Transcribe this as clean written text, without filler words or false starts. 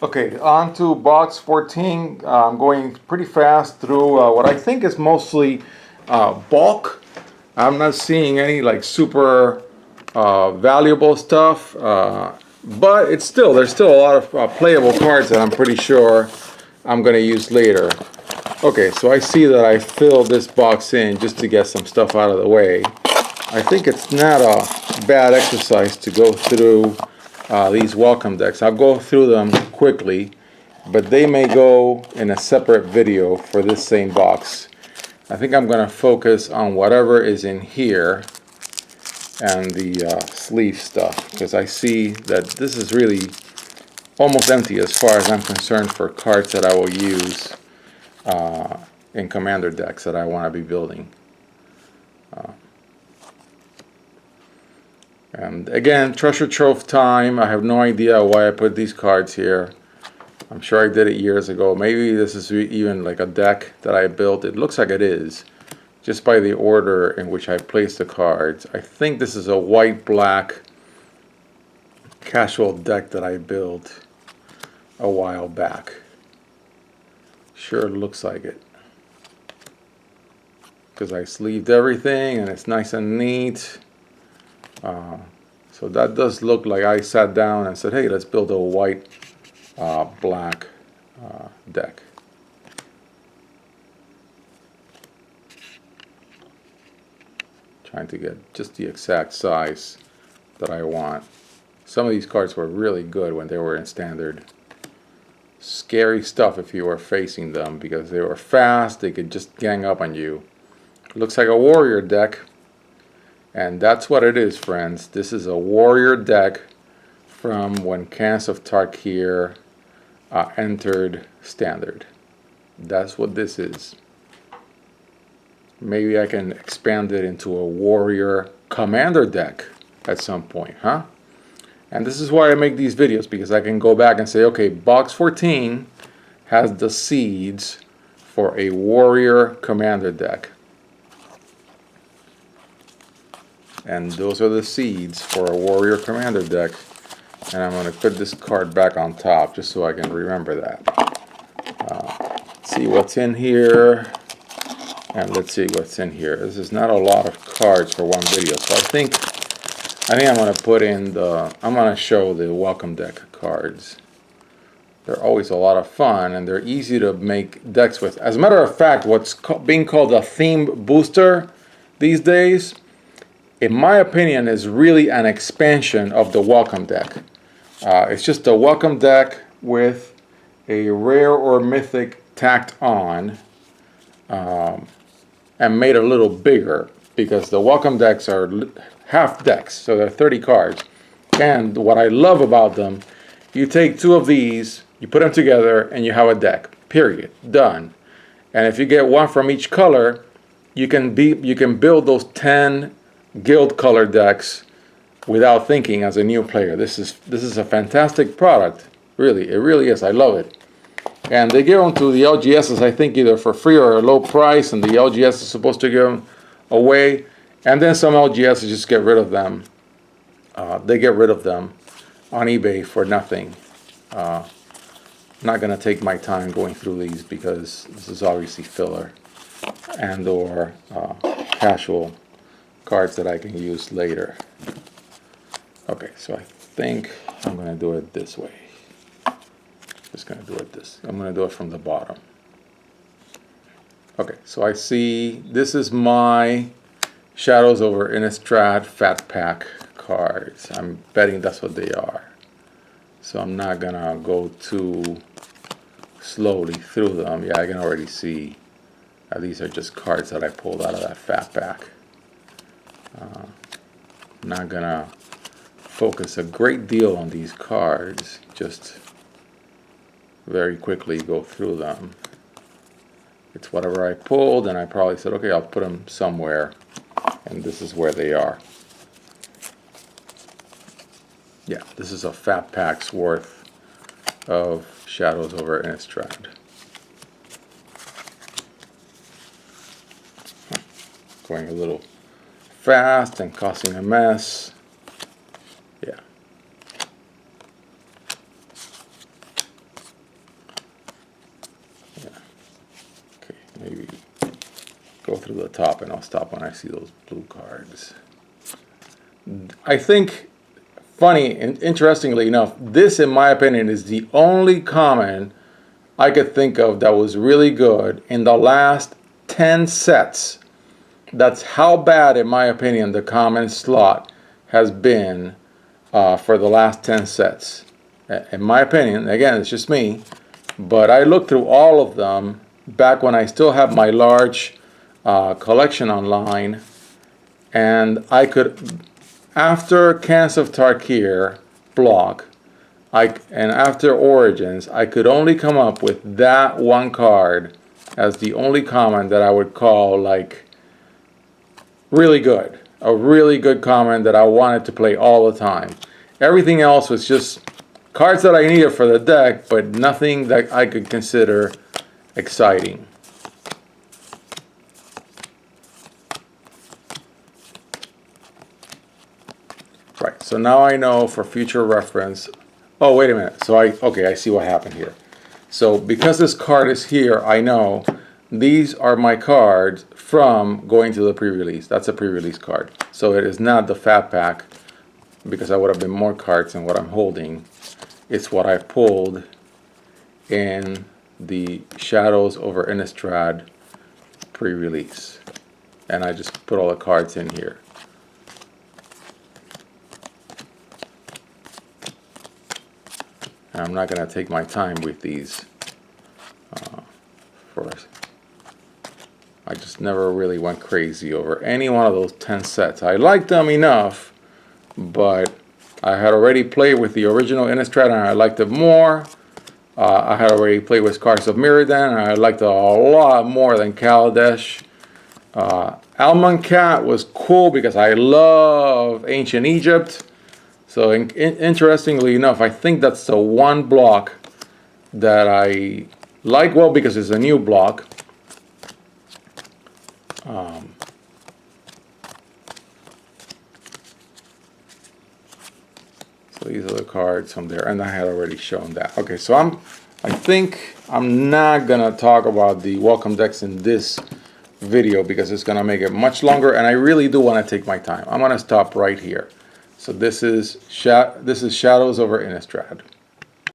Okay, on to box 14. I'm going pretty fast through what I think is mostly bulk. I'm not seeing any like super valuable stuff, but there's still a lot of playable cards that I'm pretty sure I'm going to use later. Okay, so I see that I filled this box in just to get some stuff out of the way. I think it's not a bad exercise to go through these welcome decks. I'll go through them quickly, but they may go in a separate video for this same box. I think I'm going to focus on whatever is in here and the sleeve stuff, because I see that this is really almost empty as far as I'm concerned for cards that I will use in commander decks that I want to be building. And again, treasure trove time. I have no idea why I put these cards here. I'm sure I did it years ago. Maybe this is even like a deck that I built. It looks like it is, just by the order in which I placed the cards. I think this is a white-black casual deck that I built a while back. Sure looks like it, because I sleeved everything and it's nice and neat. So that does look like I sat down and said, hey, let's build a white black deck. Trying to get just the exact size that I want. Some of these cards were really good when they were in standard. Scary stuff if you were facing them, because they were fast, they could just gang up on you. Looks like a warrior deck. And that's what it is, friends. This is a warrior deck from when Cans of Tarkir entered standard. That's what this is. Maybe I can expand it into a warrior commander deck at some point, huh? And this is why I make these videos, because I can go back and say, okay, box 14 has the seeds for a warrior commander deck. And those are the seeds for a warrior commander deck. And I'm going to put this card back on top just so I can remember that. See what's in here. And let's see what's in here. This is not a lot of cards for one video. So I think I'm going to put in I'm going to show the welcome deck cards. They're always a lot of fun, and they're easy to make decks with. As a matter of fact, what's being called a theme booster these days, in my opinion, is really an expansion of the welcome deck. It's just a welcome deck with a rare or mythic tacked on and made a little bigger, because the welcome decks are half decks, so they're 30 cards. And what I love about them, you take two of these, you put them together, and you have a deck. Period. Done. And if you get one from each color, you can build those 10 guild color decks without thinking as a new player. This is a fantastic product. Really, it really is. I love it. And they give them to the LGSs, I think, either for free or a low price, and the LGS is supposed to give them away. And then some LGSs just get rid of them. They get rid of them on eBay for nothing. I'm not going to take my time going through these, because this is obviously filler and or casual cards that I can use later. Okay, so I think I'm going to do it this way. Just going to do it this. I'm going to do it from the bottom. Okay, so I see this is my Shadows over Innistrad Fat Pack cards. I'm betting that's what they are. So I'm not going to go too slowly through them. Yeah, I can already see these are just cards that I pulled out of that Fat Pack. I'm not going to focus a great deal on these cards, just very quickly go through them. It's whatever I pulled, and I probably said, okay, I'll put them somewhere, and this is where they are. Yeah, this is a Fat Pack's worth of Shadows over Innistrad. Going a little fast and causing a mess. Yeah. through the top, and I'll stop when I see those blue cards. I think, funny and interestingly enough, this, in my opinion, is the only common I could think of that was really good in the last 10 sets. That's how bad, in my opinion, the common slot has been for the last 10 sets. In my opinion, again, it's just me, but I looked through all of them back when I still have my large collection online, and I could, after Cans of Tarkir block, and after Origins, I could only come up with that one card as the only common that I would call like really good. A really good common that I wanted to play all the time. Everything else was just cards that I needed for the deck, but nothing that I could consider exciting. Right, so now I know for future reference. Oh, wait a minute. So okay, I see what happened here. So because this card is here, I know these are my cards from going to the pre-release. That's a pre-release card. So it is not the fat pack, because I would have been more cards than what I'm holding. It's what I pulled in the Shadows over Innistrad pre-release. And I just put all the cards in here. And I'm not going to take my time with these. I just never really went crazy over any one of those 10 sets. I liked them enough, but I had already played with the original Innistrad and I liked it more. I had already played with Scars of Mirrodin and I liked it a lot more than Kaladesh. Almancat was cool because I love Ancient Egypt. So interestingly enough, I think that's the one block that I like, well, because it's a new block. So these are the cards from there, and I had already shown that. Okay, so I think I'm not gonna talk about the welcome decks in this video because it's gonna make it much longer, and I really do want to take my time. I'm gonna stop right here. So this is Shadows over Innistrad.